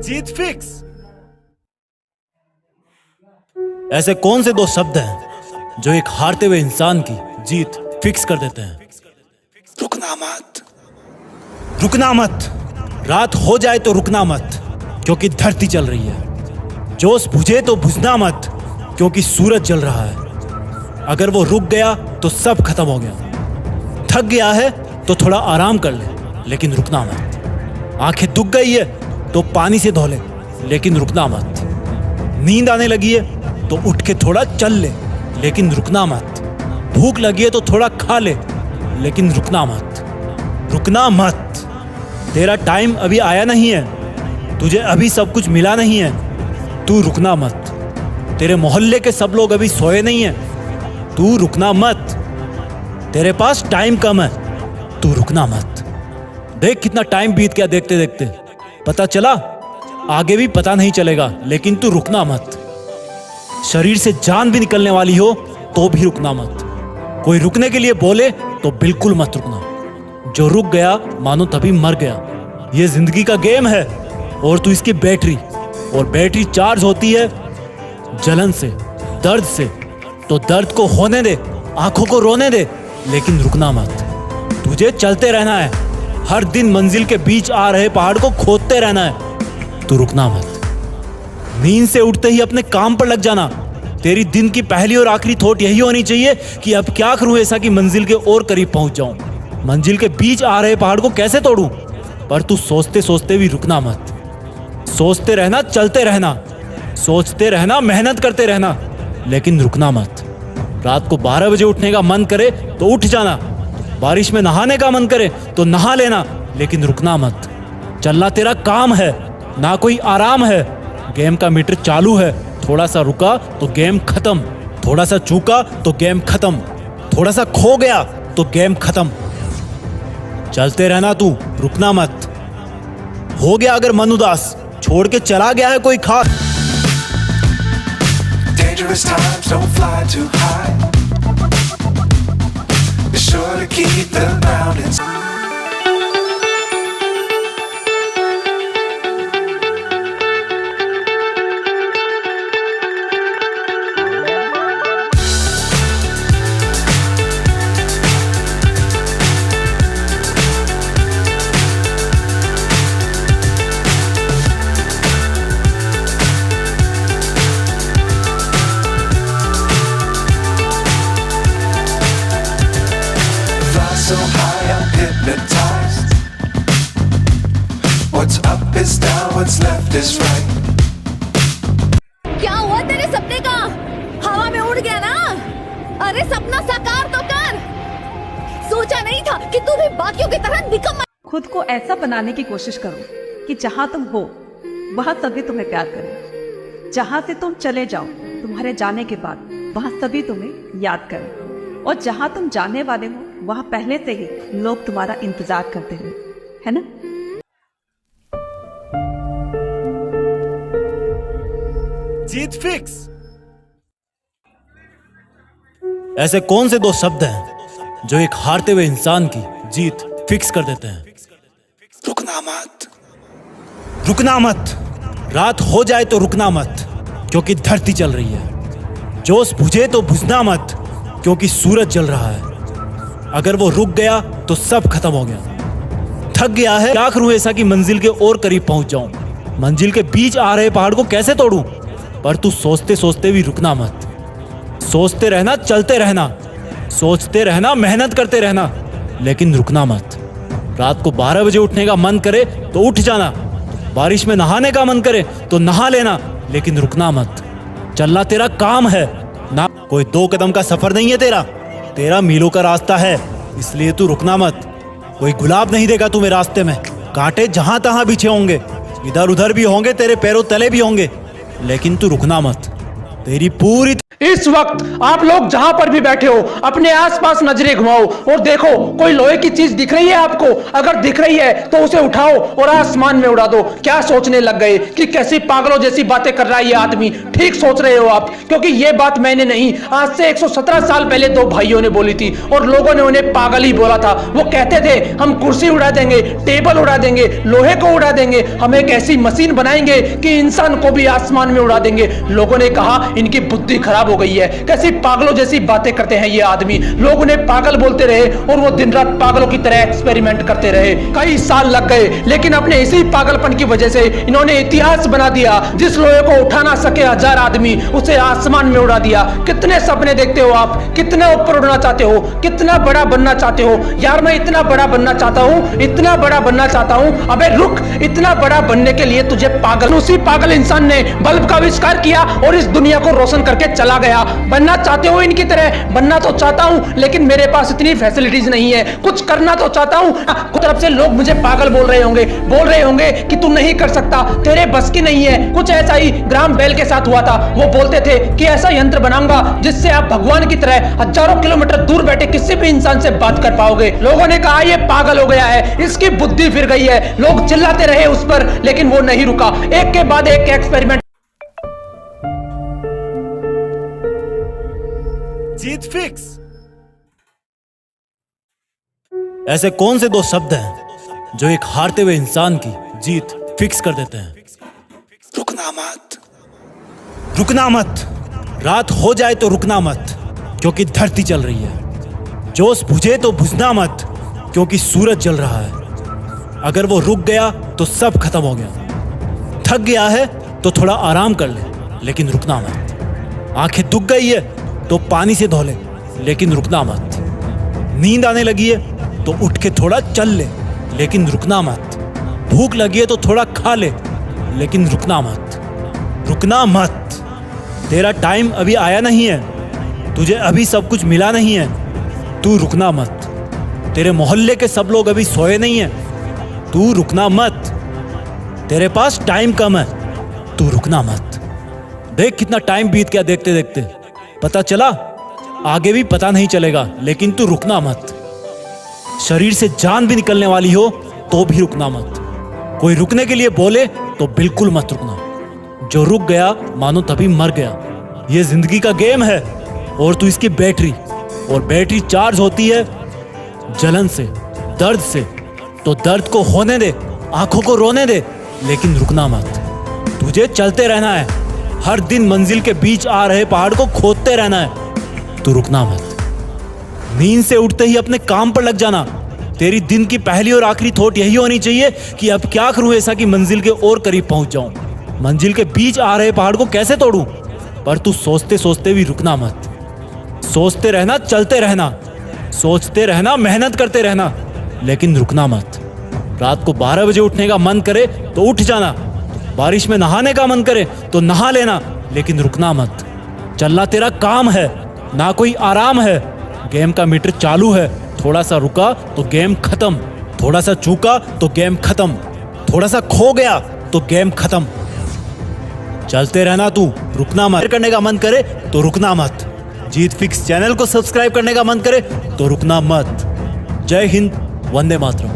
जीत fix. ऐसे कौन से दो शब्द हैं जो एक हारते हुए इंसान की जीत फिक्स कर देते हैं? रुकना मत, रुकना मत। रात हो जाए तो रुकना मत, क्योंकि धरती चल रही है। जोश बुझे तो बुझना मत, क्योंकि सूरज जल रहा है। अगर वो रुक गया तो सब खत्म हो गया। थक गया है तो थोड़ा आराम कर ले, लेकिन रुकना मत। आंखें दुख गई है तो पानी से धो ले, लेकिन रुकना मत। नींद आने लगी है तो उठ के थोड़ा चल ले, लेकिन रुकना मत। भूख लगी है तो थोड़ा खा ले, लेकिन रुकना मत। रुकना मत। तेरा टाइम अभी आया नहीं है, तुझे अभी सब कुछ मिला नहीं है, तू रुकना मत। तेरे मोहल्ले के सब लोग अभी सोए नहीं हैं, तू रुकना मत। तेरे पास टाइम कम है, तू रुकना मत। देख कितना टाइम बीत गया देखते देखते, पता चला? आगे भी पता नहीं चलेगा, लेकिन तू रुकना मत। शरीर से जान भी निकलने वाली हो तो भी रुकना मत। कोई रुकने के लिए बोले तो बिल्कुल मत रुकना। जो रुक गया मानो तभी मर गया। ये जिंदगी का गेम है और तू इसकी बैटरी, और बैटरी चार्ज होती है जलन से, दर्द से। तो दर्द को होने दे, आंखों को रोने दे, लेकिन रुकना मत। तुझे चलते रहना है। हर दिन मंजिल के बीच आ रहे पहाड़ को खोदते रहना है, तू रुकना मत। नींद से उठते ही अपने काम पर लग जाना। तेरी दिन की पहली और आखिरी थॉट यही होनी चाहिए कि अब क्या करूं ऐसा कि मंजिल के और करीब पहुंच जाऊं। मंजिल के बीच आ रहे पहाड़ को कैसे तोड़ूं? पर तू सोचते सोचते भी रुकना मत। सोचते रहना, चलते रहना, सोचते रहना, मेहनत करते रहना, लेकिन रुकना मत। रात को 12 बजे उठने का मन करे तो उठ जाना। बारिश में नहाने का मन करे तो नहा लेना, लेकिन रुकना मत। चलना तेरा काम है, ना कोई आराम है। गेम का मीटर चालू है, थोड़ा सा रुका तो गेम खत्म। थोड़ा सा चूका तो गेम खत्म। थोड़ा सा खो गया तो गेम खत्म। चलते रहना तू, रुकना मत। हो गया अगर मन उदास, छोड़ के चला गया है कोई खास। Dangerous times don't fly too high. Be sure to keep the mountains. So high I'm hypnotized. What's up is down, what's left is right. क्या हुआ तेरे सपने का? हवा में उड़ गया ना? अरे सपना साकार तो कर। सोचा नहीं था कि तू भी बाकियों की तरह निकम्मा। खुद को ऐसा बनाने की कोशिश करो कि जहाँ तुम हो वहाँ सभी तुम्हें प्यार करें। जहाँ से तुम चले जाओ तुम्हारे जाने के बाद वहाँ सभी तुम्हें याद करें। और जहाँ तुम जाने वाले हो वहाँ पहले से ही लोग तुम्हारा इंतजार करते हैं, है ना? जीत फिक्स। ऐसे कौन से दो शब्द हैं जो एक हारते हुए इंसान की जीत फिक्स कर देते हैं? रुकना मत, रुकना मत। रात हो जाए तो रुकना मत, क्योंकि धरती चल रही है। जोश बुझे तो बुझना मत, क्योंकि सूरज जल रहा है। अगर वो रुक गया तो सब खत्म हो गया। थक गया है, क्या करूं ऐसा कि मंजिल के और करीब पहुंच जाऊं। मंजिल के बीच आ रहे पहाड़ को कैसे तोड़ूं? पर तू सोचते सोचते भी रुकना मत। सोचते रहना, चलते रहना, सोचते रहना, मेहनत करते रहना, लेकिन रुकना मत। रात को 12 बजे उठने का मन करे तो उठ जाना। बारिश में नहाने का मन करे तो नहा लेना, लेकिन रुकना मत। चलना तेरा काम है, ना कोई 2 कदम का सफर नहीं है तेरा। तेरा मीलों का रास्ता है, इसलिए तू रुकना मत। कोई गुलाब नहीं देगा तुम्हें रास्ते में। कांटे जहां तहां बिछे होंगे, इधर उधर भी होंगे, तेरे पैरों तले भी होंगे, लेकिन तू रुकना मत। तेरी पूरी इस वक्त आप लोग जहां पर भी बैठे हो अपने आसपास नजरें घुमाओ और देखो कोई लोहे की चीज दिख रही है आपको। अगर दिख रही है तो उसे उठाओ और आसमान में उड़ा दो। क्या सोचने लग गए कि कैसी पागलों जैसी बातें कर रहा है ये आदमी। ठीक सोच रहे हो आप, क्योंकि ये बात मैंने नहीं, आज से 117 साल पहले दो भाइयों ने बोली थी और लोगों ने उन्हें पागल ही बोला था। वो कहते थे हम कुर्सी उड़ा देंगे, टेबल उड़ा देंगे, लोहे को उड़ा देंगे, हम एक ऐसी मशीन बनाएंगे कि इंसान को भी आसमान में उड़ा देंगे। लोगों ने कहा इनकी बुद्धि खराब हो गई है, कैसी पागलों जैसी बातें करते हैं ये आदमी। लोग उन्हें पागल बोलते रहे और वो दिन रात पागलों की तरह एक्सपेरिमेंट करते रहे। कई साल लग गए, लेकिन अपने इसी पागलपन की वजह से इन्होंने इतिहास बना दिया। जिस लोहे को उठा ना सके 1000 आदमी, उसे आसमान में उड़ा दिया। कितने सपने देखते हो आप, कितना ऊपर उड़ना चाहते हो, कितना बड़ा बनना चाहते हो। यार मैं इतना बड़ा बनना चाहता हूँ, इतना बड़ा बनना चाहता हूँ। अबे रुक, इतना बड़ा बनने के लिए तुझे पागल, उसी पागल इंसान ने बल्ब का आविष्कार किया और इस दुनिया को रोशन करके चला गया। बनना चाहते हो इनकी तरह? बनना तो चाहता हूं, लेकिन मेरे पास इतनी फैसिलिटीज नहीं है। कुछ करना तो चाहता हूं, कुछ तरफ से लोग मुझे पागल बोल रहे होंगे कि तू नहीं कर सकता, तेरे बस की नहीं है। कुछ ऐसा ही ग्राहम बेल के साथ हुआ था। वो बोलते थे कि ऐसा यंत्र बनाऊंगा जिससे आप भगवान की तरह हजारों किलोमीटर दूर बैठे किसी भी इंसान से बात कर पाओगे। लोगों ने कहा ये पागल हो गया है, इसकी बुद्धि फिर गई है। लोग चिल्लाते रहे उस पर, लेकिन वो नहीं रुका। एक के बाद एक एक्सपेरिमेंट। जीत फिक्स। ऐसे कौन से दो शब्द हैं जो एक हारते हुए इंसान की जीत फिक्स कर देते हैं? रुकना मत। रुकना मत। रात हो जाए तो रुकना मत, क्योंकि धरती चल रही है। जोश बुझे तो बुझना मत, क्योंकि सूरज जल रहा है। अगर वो रुक गया तो सब खत्म हो गया। थक गया है तो थोड़ा आराम कर ले, लेकिन रुकना मत। आंखें दुख गई है तो पानी से धो ले, लेकिन रुकना मत। नींद आने लगी है तो उठ के थोड़ा चल ले, लेकिन रुकना मत। भूख लगी है तो थोड़ा खा ले, लेकिन रुकना मत। रुकना मत। तेरा टाइम अभी आया नहीं है, तुझे अभी सब कुछ मिला नहीं है, तू रुकना मत। तेरे मोहल्ले के सब लोग अभी सोए नहीं है, तू रुकना मत। तेरे पास टाइम कम है, तू रुकना मत। देख कितना टाइम बीत गया देखते देखते, पता चला? आगे भी पता नहीं चलेगा, लेकिन तू रुकना मत। शरीर से जान भी निकलने वाली हो तो भी रुकना मत। कोई रुकने के लिए बोले तो बिल्कुल मत रुकना। जो रुक गया मानो तभी मर गया। ये जिंदगी का गेम है और तू इसकी बैटरी, और बैटरी चार्ज होती है जलन से, दर्द से। तो दर्द को होने दे, आंखों को रोने दे, लेकिन रुकना मत। तुझे चलते रहना है। हर दिन मंजिल के बीच आ रहे पहाड़ को खोदते रहना है, तू रुकना मत। नींद से उठते ही अपने काम पर लग जाना। तेरी दिन की पहली और आखिरी थॉट यही होनी चाहिए कि अब क्या करूं ऐसा कि मंजिल के और करीब पहुंच जाऊं। मंजिल के बीच आ रहे पहाड़ को कैसे तोड़ूं? पर तू सोचते सोचते भी रुकना मत। सोचते रहना, चलते रहना, सोचते रहना, मेहनत करते रहना, लेकिन रुकना मत। रात को 12 बजे उठने का मन करे तो उठ जाना। बारिश में नहाने का मन करे तो नहा लेना, लेकिन रुकना मत। चलना तेरा काम है, ना कोई आराम है। गेम का मीटर चालू है, थोड़ा सा रुका तो गेम खत्म, थोड़ा सा चूका तो गेम खत्म, थोड़ा सा खो गया तो गेम खत्म। चलते रहना तू, रुकना मत। करने का मन करे तो रुकना मत। जीत फिक्स चैनल को सब्सक्राइब करने का मन करे तो रुकना मत। जय हिंद, वंदे मातरम।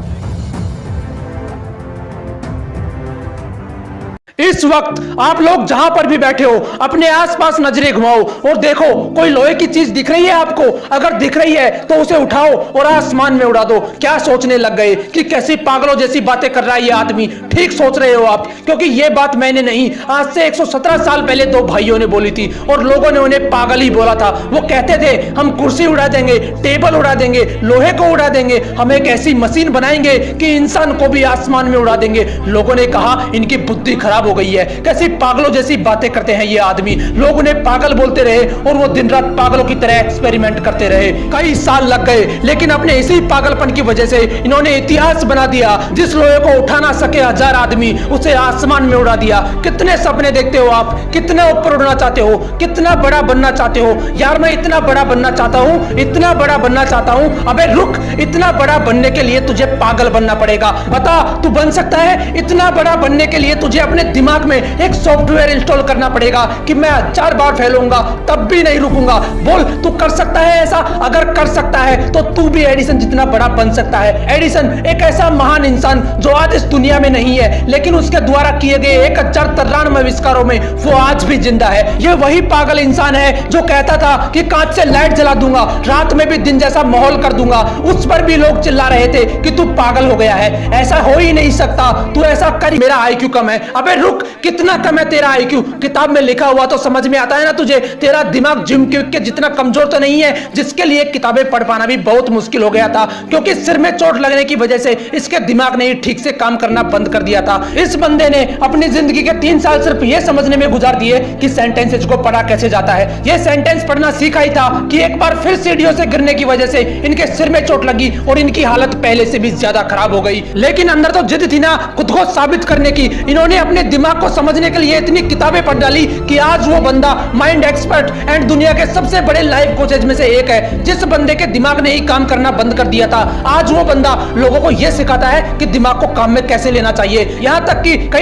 इस वक्त आप लोग जहां पर भी बैठे हो अपने आसपास नजरें घुमाओ और देखो कोई लोहे की चीज दिख रही है आपको। अगर दिख रही है तो उसे उठाओ और आसमान में उड़ा दो। क्या सोचने लग गए कि कैसी पागलों जैसी बातें कर रहा है ये आदमी। ठीक सोच रहे हो आप, क्योंकि ये बात मैंने नहीं, आज से 117 साल पहले दो भाइयों ने बोली थी और लोगों ने उन्हें पागल ही बोला था। वो कहते थे हम कुर्सी उड़ा देंगे, टेबल उड़ा देंगे, लोहे को उड़ा देंगे, हम एक ऐसी मशीन बनाएंगे कि इंसान को भी आसमान में उड़ा देंगे। लोगों ने कहा इनकी बुद्धि खराब हो गई है, कैसी पागलों जैसी बातें करते हैं ये आदमी। लोग उन्हें पागल बोलते रहे और वो दिन रात पागलों की तरह एक्सपेरिमेंट करते रहे। कई साल लग गए, लेकिन अपने इसी पागलपन की वजह से इन्होंने इतिहास बना दिया। जिस लोहे को उठा ना सके 1000 आदमी, उसे आसमान में उड़ा दिया। कितने सपने देखते हो आप, कितना ऊपर उड़ना चाहते हो, कितना बड़ा बनना चाहते हो। यार मैं इतना बड़ा बनना चाहता हूँ, इतना बड़ा बनना चाहता हूँ। अबे रुक, इतना बड़ा बनने के लिए तुझे पागल बनना पड़ेगा। बता तू बन सकता है? इतना बड़ा बनने के लिए तुझे अपने दिमाग दिमाग में एक सॉफ्टवेयर इंस्टॉल करना पड़ेगा कि मैं 1000 बार फेल होऊंगा तब भी नहीं रुकूंगा। बोल तू कर सकता है ऐसा? अगर कर सकता है तो तू भी एडिसन जितना बड़ा बन सकता है। एडिसन एक ऐसा महान इंसान जो आज इस दुनिया में नहीं है, लेकिन उसके द्वारा किए गए 1093 आविष्कारों में वो आज भी जिंदा है। ये वही पागल इंसान है जो कहता था कि कांच से लाइट जला दूंगा, रात में भी दिन जैसा माहौल कर दूंगा। उस पर भी लोग चिल्ला रहे थे कि तू पागल हो गया है, ऐसा हो ही नहीं सकता, तू ऐसा कर। मेरा आईक्यू कम है। अबे रुक, कितना कम है तेरा आईक्यू? किताब में लिखा हुआ तो समझ में आता है ना तुझे। तेरा दिमाग जिम के जितना कमजोर तो नहीं है, जिसके लिए किताबें पढ़ पाना भी बहुत मुश्किल हो गया था, क्योंकि सिर में चोट लगने की वजह से इसके दिमाग ने ठीक से काम करना बंद कर दिया था। इस बंदे ने अपनी जिंदगी के 3 साल सिर्फ ये समझने में गुजार दिए कि सेंटेंसेस को पढ़ा कैसे जाता है। ये सेंटेंस पढ़ना सीखा ही था कि एक बार फिर सीढ़ियों से गिरने की वजह से इनके सिर में चोट लगी और इनकी हालत पहले से भी ज्यादा खराब हो गई। लेकिन अंदर तो जिद थी ना खुद को साबित करने की। इन्होंने अपने दिमाग को समझने के लिए इतनी किताबें पढ़ डाली कि आज वो बंदा माइंड एक्सपर्ट एंड दुनिया के सबसे बड़े लाइफ कोचेज में से एक है। जिस बंदे के दिमाग ने ही काम करना बंद कर दिया था, आज वो बंदा लोगों को यह सिखाता है कि दिमाग को काम में कैसे लेना चाहिए। यहां तक कि कई